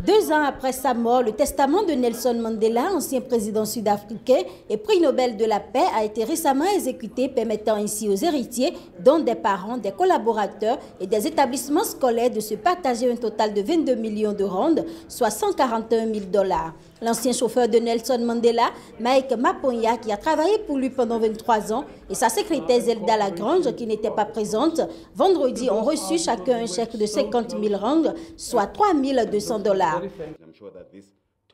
2 ans après sa mort, le testament de Nelson Mandela, ancien président sud-africain et prix Nobel de la paix, a été récemment exécuté, permettant ainsi aux héritiers, dont des parents, des collaborateurs et des établissements scolaires, de se partager un total de 22 millions de rands, soit 141 000 $. L'ancien chauffeur de Nelson Mandela, Mike Maponya, qui a travaillé pour lui pendant 23 ans, et sa secrétaire Zelda Lagrange, qui n'était pas présente, vendredi ont reçu chacun un chèque de 50 000 rands, soit 3 200 $.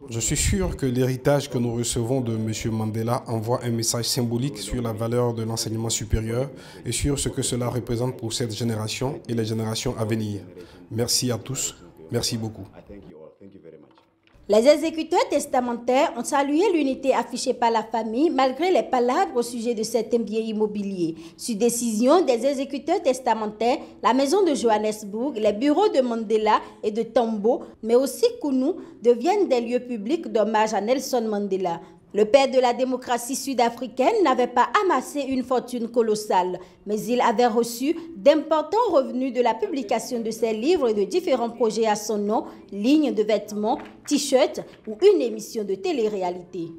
Je suis sûr que l'héritage que nous recevons de M. Mandela envoie un message symbolique sur la valeur de l'enseignement supérieur et sur ce que cela représente pour cette génération et les générations à venir. Merci à tous. Merci beaucoup. Les exécuteurs testamentaires ont salué l'unité affichée par la famille malgré les palabres au sujet de certains biens immobiliers. Sur décision des exécuteurs testamentaires, la maison de Johannesburg, les bureaux de Mandela et de Tambo, mais aussi Kounou, deviennent des lieux publics d'hommage à Nelson Mandela. Le père de la démocratie sud-africaine n'avait pas amassé une fortune colossale, mais il avait reçu d'importants revenus de la publication de ses livres et de différents projets à son nom, lignes de vêtements, t-shirts ou une émission de télé-réalité.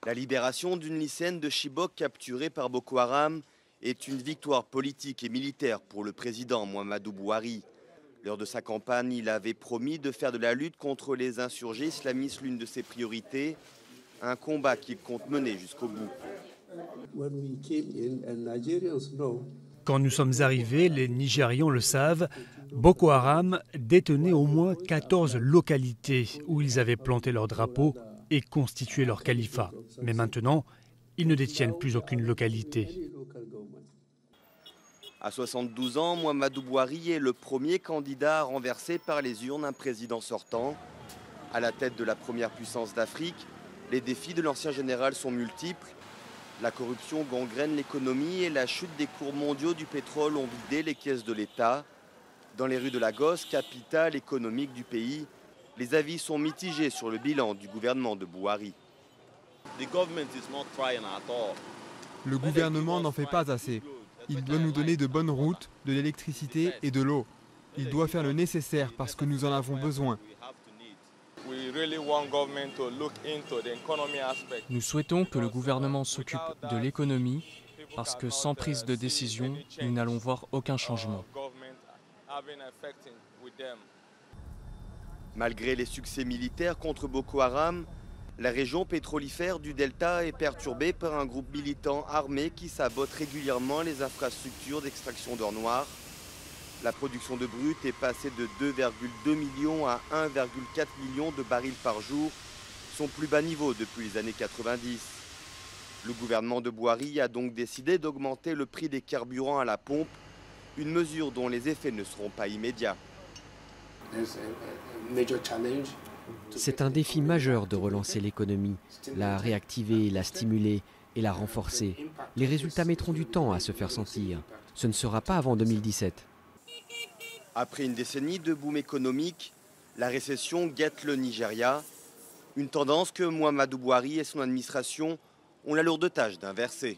La libération d'une lycéenne de Chibok capturée par Boko Haram est une victoire politique et militaire pour le président Muhammadu Buhari. Lors de sa campagne, il avait promis de faire de la lutte contre les insurgés islamistes l'une de ses priorités, un combat qu'il compte mener jusqu'au bout. Quand nous sommes arrivés, les Nigérians le savent, Boko Haram détenait au moins 14 localités où ils avaient planté leur drapeau et constitué leur califat. Mais maintenant, ils ne détiennent plus aucune localité. À 72 ans, Muhammadu Buhari est le premier candidat à renverser par les urnes un président sortant. À la tête de la première puissance d'Afrique, les défis de l'ancien général sont multiples. La corruption gangrène l'économie et la chute des cours mondiaux du pétrole ont vidé les caisses de l'État. Dans les rues de Lagos, capitale économique du pays, les avis sont mitigés sur le bilan du gouvernement de Buhari. Le gouvernement n'en fait pas assez. Il doit nous donner de bonnes routes, de l'électricité et de l'eau. Il doit faire le nécessaire parce que nous en avons besoin. Nous souhaitons que le gouvernement s'occupe de l'économie parce que sans prise de décision, nous n'allons voir aucun changement. Malgré les succès militaires contre Boko Haram, la région pétrolifère du Delta est perturbée par un groupe militant armé qui sabote régulièrement les infrastructures d'extraction d'or noir. La production de brut est passée de 2,2 millions à 1,4 million de barils par jour, son plus bas niveau depuis les années 90. Le gouvernement de Buhari a donc décidé d'augmenter le prix des carburants à la pompe, une mesure dont les effets ne seront pas immédiats. C'est un défi majeur de relancer l'économie, la réactiver, la stimuler et la renforcer. Les résultats mettront du temps à se faire sentir. Ce ne sera pas avant 2017. Après une décennie de boom économique, la récession guette le Nigeria, une tendance que Muhammadu Buhari et son administration ont la lourde tâche d'inverser.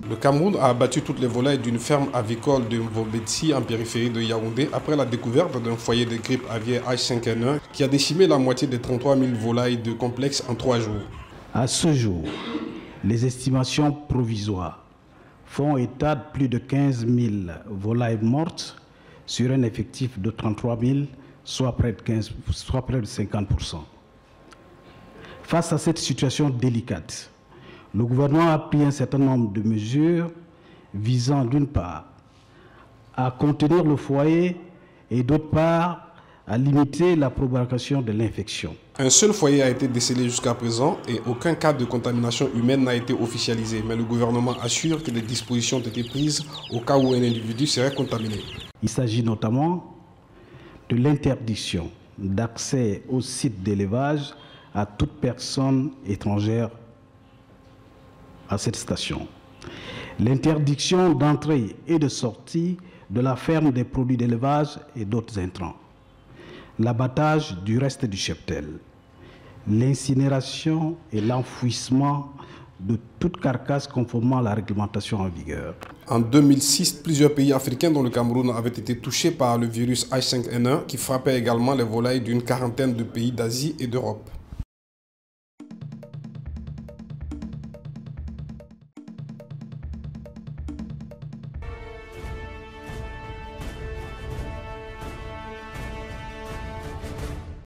Le Cameroun a abattu toutes les volailles d'une ferme avicole de Mvobetsi en périphérie de Yaoundé après la découverte d'un foyer de grippe aviaire H5N1 qui a décimé la moitié des 33 000 volailles de complexe en 3 jours. À ce jour, les estimations provisoires font état de plus de 15 000 volailles mortes sur un effectif de 33 000, soit près de 50%. Face à cette situation délicate, le gouvernement a pris un certain nombre de mesures visant d'une part à contenir le foyer et d'autre part à limiter la propagation de l'infection. Un seul foyer a été décelé jusqu'à présent et aucun cas de contamination humaine n'a été officialisé. Mais le gouvernement assure que des dispositions ont été prises au cas où un individu serait contaminé. Il s'agit notamment de l'interdiction d'accès au site d'élevage à toute personne étrangère à cette station. L'interdiction d'entrée et de sortie de la ferme des produits d'élevage et d'autres intrants. L'abattage du reste du cheptel. L'incinération et l'enfouissement de toute carcasse conformément à la réglementation en vigueur. En 2006, plusieurs pays africains dont le Cameroun avaient été touchés par le virus H5N1 qui frappait également les volailles d'une quarantaine de pays d'Asie et d'Europe.